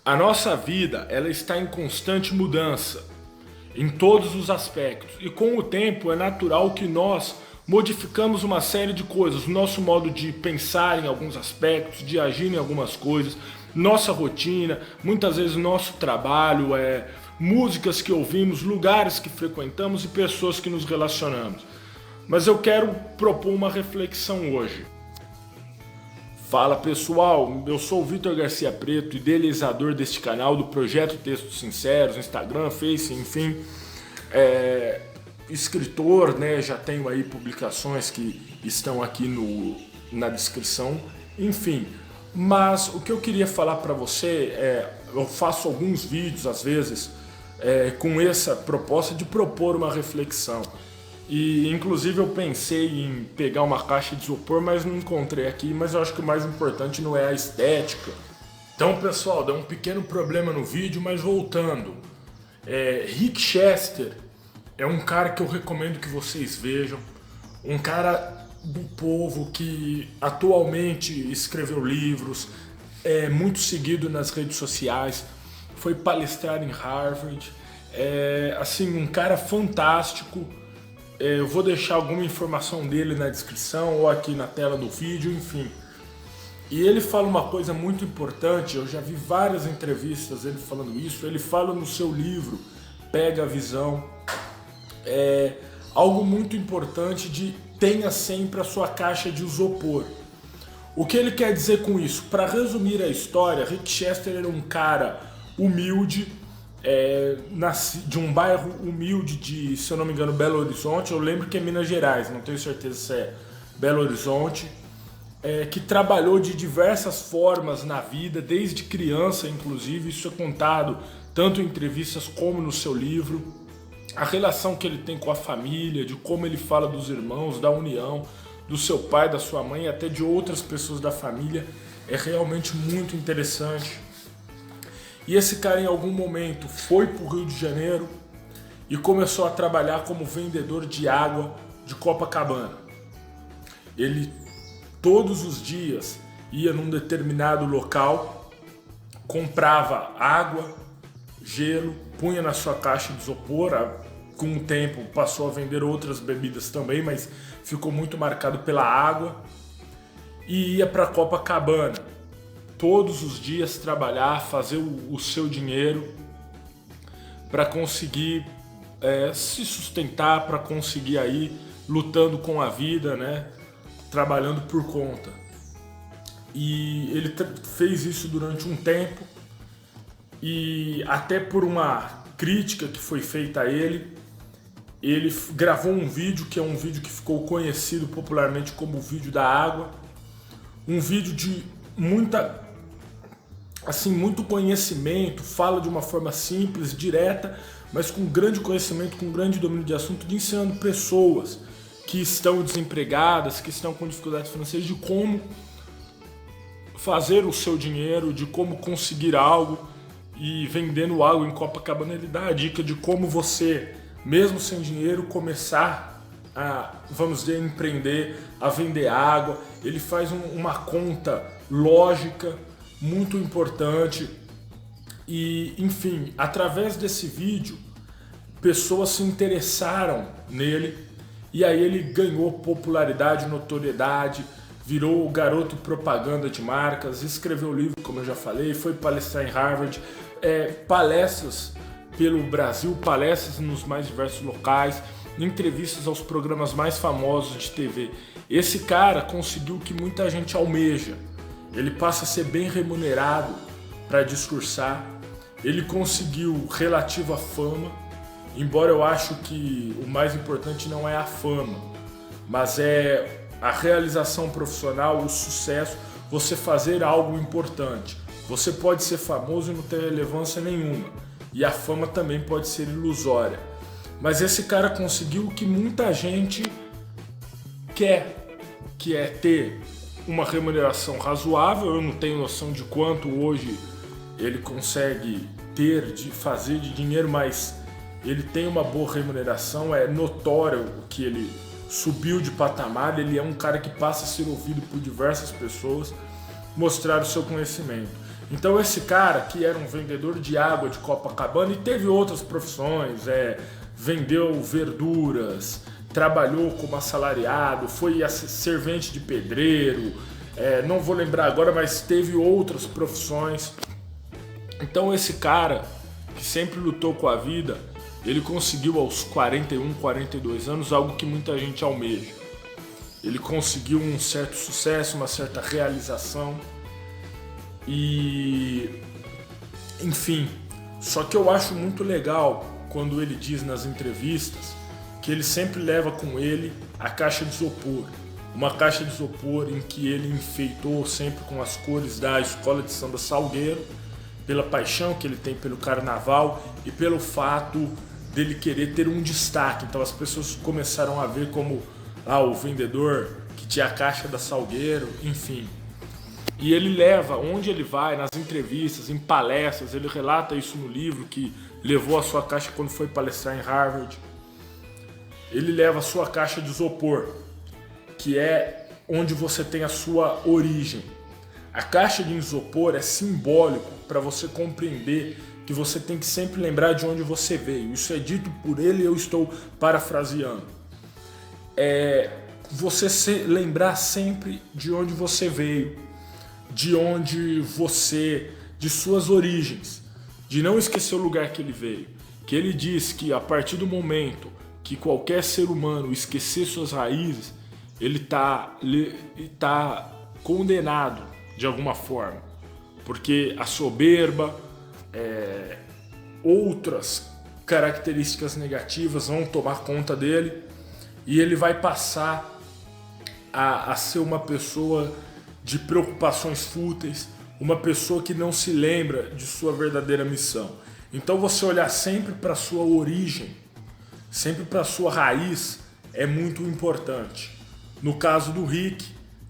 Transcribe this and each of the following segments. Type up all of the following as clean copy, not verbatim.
A nossa vida, ela está em constante mudança, em todos os aspectos. E com o tempo é natural que nós modificamos uma série de coisas, o nosso modo de pensar em alguns aspectos, de agir em algumas coisas, nossa rotina, muitas vezes nosso trabalho, músicas que ouvimos, lugares que frequentamos e pessoas que nos relacionamos. Mas eu quero propor uma reflexão hoje. Fala pessoal, eu sou o Vitor Garcia Preto, idealizador deste canal, do projeto Textos Sinceros, Instagram, Face, enfim, escritor, né? Já tenho aí publicações que estão aqui na descrição, enfim. Mas o que eu queria falar para você eu faço alguns vídeos às vezes com essa proposta de propor uma reflexão. E inclusive eu pensei em pegar uma caixa de isopor, mas não encontrei aqui. Mas eu acho que o mais importante não é a estética. Então pessoal, deu um pequeno problema no vídeo, mas voltando. Rick Chester é um cara que eu recomendo que vocês vejam. Um cara do povo que atualmente escreveu livros, é muito seguido nas redes sociais, foi palestrar em Harvard. Assim, um cara fantástico. Eu vou deixar alguma informação dele na descrição ou aqui na tela do vídeo, enfim. E ele fala uma coisa muito importante, eu já vi várias entrevistas ele falando isso, ele fala no seu livro, Pega a Visão, algo muito importante de tenha sempre a sua caixa de isopor. O que ele quer dizer com isso? Para resumir a história, Rick Chester era um cara humilde, de um bairro humilde de, se eu não me engano, Belo Horizonte. Eu lembro que é Minas Gerais, não tenho certeza se é Belo Horizonte, que trabalhou de diversas formas na vida, desde criança inclusive. Isso é contado tanto em entrevistas como no seu livro. A relação que ele tem com a família, de como ele fala dos irmãos, da união, do seu pai, da sua mãe, até de outras pessoas da família, é realmente muito interessante. E esse cara em algum momento foi para o Rio de Janeiro e começou a trabalhar como vendedor de água de Copacabana. Ele todos os dias ia num determinado local, comprava água, gelo, punha na sua caixa de isopor. Com o tempo passou a vender outras bebidas também, mas ficou muito marcado pela água. E ia para Copacabana todos os dias trabalhar, fazer o seu dinheiro para conseguir se sustentar, para conseguir aí lutando com a vida, né? Trabalhando por conta. E ele fez isso durante um tempo, e até por uma crítica que foi feita a ele gravou um vídeo, que é um vídeo que ficou conhecido popularmente como o vídeo da água. Um vídeo de muito conhecimento, fala de uma forma simples, direta, mas com grande conhecimento, com grande domínio de assunto, de ensinando pessoas que estão desempregadas, que estão com dificuldades financeiras, de como fazer o seu dinheiro, de como conseguir algo. E vendendo algo em Copacabana, ele dá a dica de como você, mesmo sem dinheiro, começar a, vamos dizer, empreender, a vender água. Ele faz uma conta lógica muito importante. E, enfim, através desse vídeo, pessoas se interessaram nele, e aí ele ganhou popularidade, notoriedade, virou o garoto propaganda de marcas, escreveu livro, como eu já falei, foi palestrar em Harvard, palestras pelo Brasil, palestras nos mais diversos locais, entrevistas aos programas mais famosos de TV. Esse cara conseguiu o que muita gente almeja. Ele passa a ser bem remunerado para discursar. Ele conseguiu relativa fama, embora eu acho que o mais importante não é a fama, mas é a realização profissional, o sucesso, você fazer algo importante. Você pode ser famoso e não ter relevância nenhuma, e a fama também pode ser ilusória. Mas esse cara conseguiu o que muita gente quer, que é ter uma remuneração razoável. Eu não tenho noção de quanto hoje ele consegue ter, de fazer de dinheiro, mas ele tem uma boa remuneração, é notório que ele subiu de patamar, ele é um cara que passa a ser ouvido por diversas pessoas, mostrar o seu conhecimento. Então esse cara, que era um vendedor de água de Copacabana e teve outras profissões, vendeu verduras, trabalhou como assalariado, foi servente de pedreiro, não vou lembrar agora, mas teve outras profissões. Então esse cara, que sempre lutou com a vida, ele conseguiu aos 41, 42 anos algo que muita gente almeja. Ele conseguiu um certo sucesso, uma certa realização e, enfim, só que eu acho muito legal quando ele diz nas entrevistas que ele sempre leva com ele a caixa de isopor, uma caixa de isopor em que ele enfeitou sempre com as cores da Escola de Samba Salgueiro, pela paixão que ele tem pelo carnaval e pelo fato dele querer ter um destaque. Então as pessoas começaram a ver como o vendedor que tinha a caixa da Salgueiro, enfim. E ele leva, onde ele vai, nas entrevistas, em palestras, ele relata isso no livro, que levou a sua caixa quando foi palestrar em Harvard. Ele leva a sua caixa de isopor, que é onde você tem a sua origem. A caixa de isopor é simbólico para você compreender que você tem que sempre lembrar de onde você veio. Isso é dito por ele e eu estou parafraseando. Você lembrar sempre de onde você veio, de suas origens, de não esquecer o lugar que ele veio. Que ele diz que a partir do momento que qualquer ser humano esquecer suas raízes, ele tá condenado de alguma forma, porque a soberba, outras características negativas vão tomar conta dele e ele vai passar a ser uma pessoa de preocupações fúteis, uma pessoa que não se lembra de sua verdadeira missão. Então você olhar sempre para a sua origem, sempre para a sua raiz, é muito importante. No caso do Rick,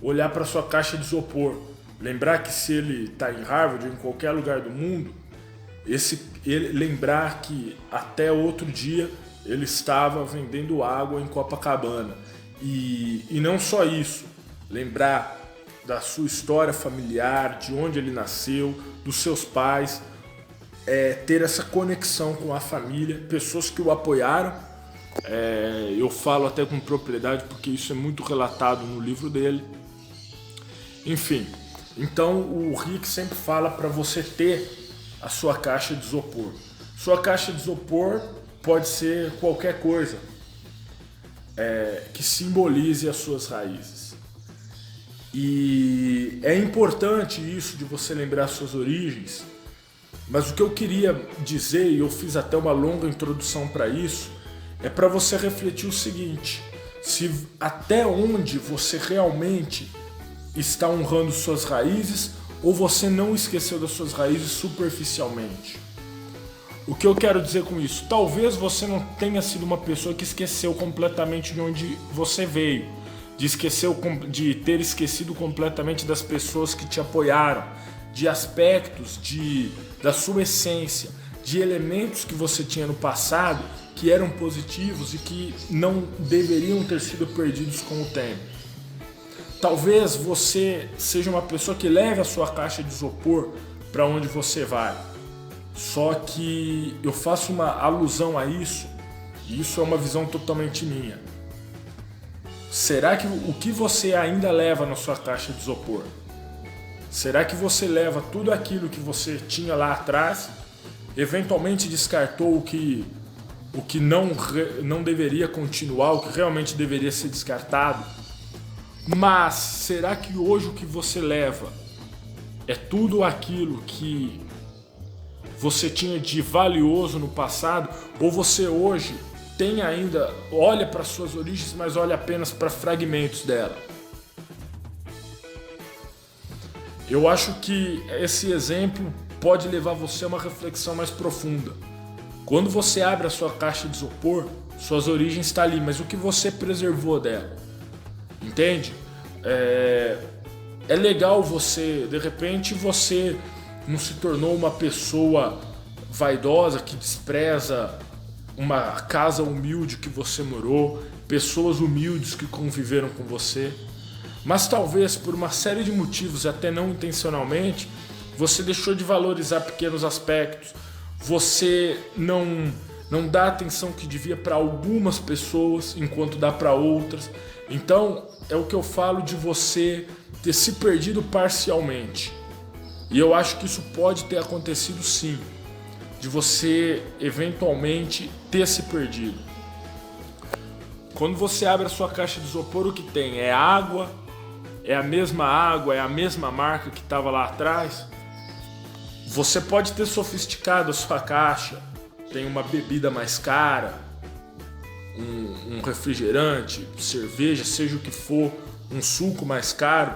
olhar para sua caixa de isopor, lembrar que se ele está em Harvard ou em qualquer lugar do mundo, lembrar que até outro dia ele estava vendendo água em Copacabana. E não só isso, lembrar da sua história familiar, de onde ele nasceu, dos seus pais, ter essa conexão com a família, pessoas que o apoiaram. Eu falo até com propriedade porque isso é muito relatado no livro dele. Enfim, então o Rick sempre fala para você ter a sua caixa de isopor. Sua caixa de isopor pode ser qualquer coisa que simbolize as suas raízes. E é importante isso de você lembrar suas origens, mas o que eu queria dizer, e eu fiz até uma longa introdução para isso, é para você refletir o seguinte: até onde você realmente está honrando suas raízes ou você não esqueceu das suas raízes superficialmente. O que eu quero dizer com isso? Talvez você não tenha sido uma pessoa que esqueceu completamente de onde você veio, de ter esquecido completamente das pessoas que te apoiaram, de aspectos da sua essência, de elementos que você tinha no passado que eram positivos e que não deveriam ter sido perdidos com o tempo. Talvez você seja uma pessoa que leve a sua caixa de isopor para onde você vai. Só que eu faço uma alusão a isso, e isso é uma visão totalmente minha. Será que o que você ainda leva na sua caixa de isopor? Será que você leva tudo aquilo que você tinha lá atrás, eventualmente descartou o que não deveria continuar, o que realmente deveria ser descartado? Mas será que hoje o que você leva é tudo aquilo que você tinha de valioso no passado? Ou você hoje tem ainda, olha para suas origens, mas olha apenas para fragmentos dela? Eu acho que esse exemplo pode levar você a uma reflexão mais profunda. Quando você abre a sua caixa de isopor, suas origens estão ali, mas o que você preservou dela? Entende? É legal você, de repente você não se tornou uma pessoa vaidosa que despreza uma casa humilde que você morou, pessoas humildes que conviveram com você, mas talvez por uma série de motivos, até não intencionalmente, você deixou de valorizar pequenos aspectos, você não dá a atenção que devia para algumas pessoas enquanto dá para outras. Então é o que eu falo de você ter se perdido parcialmente. E eu acho que isso pode ter acontecido sim, de você eventualmente ter se perdido. Quando você abre a sua caixa de isopor, o que tem? É água, é a mesma marca que estava lá atrás. Você pode ter sofisticado a sua caixa, tem uma bebida mais cara, um refrigerante, cerveja, seja o que for, um suco mais caro,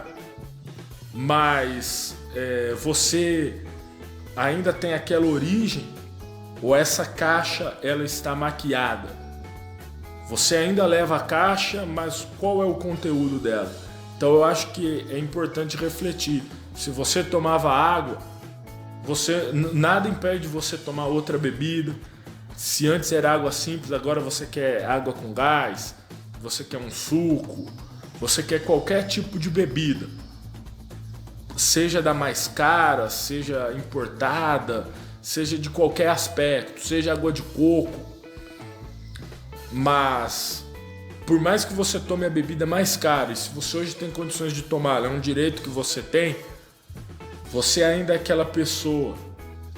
mas você ainda tem aquela origem, ou essa caixa ela está maquiada? Você ainda leva a caixa, mas qual é o conteúdo dela? Então eu acho que é importante refletir. Se você tomava água, nada impede você tomar outra bebida. Se antes era água simples, agora você quer água com gás, você quer um suco, você quer qualquer tipo de bebida. Seja da mais cara, seja importada, seja de qualquer aspecto, seja água de coco. Mas, por mais que você tome a bebida mais cara, e se você hoje tem condições de tomá-la, é um direito que você tem, você ainda é aquela pessoa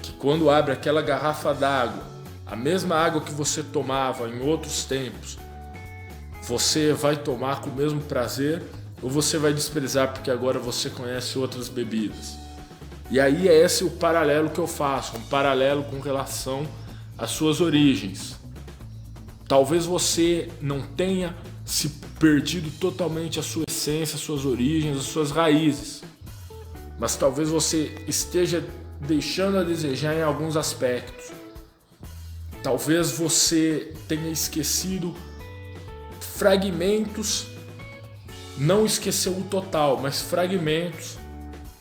que quando abre aquela garrafa d'água, a mesma água que você tomava em outros tempos, você vai tomar com o mesmo prazer ou você vai desprezar porque agora você conhece outras bebidas? E aí é esse o paralelo que eu faço, um paralelo com relação às suas origens. Talvez você não tenha se perdido totalmente a sua essência, as suas origens, as suas raízes, mas talvez você esteja deixando a desejar em alguns aspectos. Talvez você tenha esquecido fragmentos, não esqueceu o total, mas fragmentos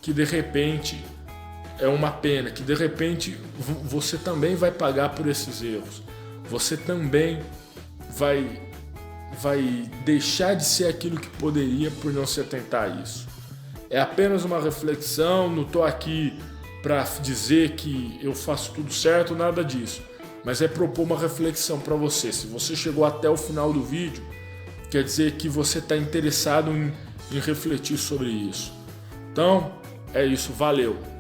que de repente é uma pena, que de repente você também vai pagar por esses erros. Você também vai deixar de ser aquilo que poderia por não se atentar a isso. É apenas uma reflexão, não estou aqui para dizer que eu faço tudo certo, nada disso. Mas é propor uma reflexão para você. Se você chegou até o final do vídeo, quer dizer que você está interessado em refletir sobre isso. Então, é isso, valeu!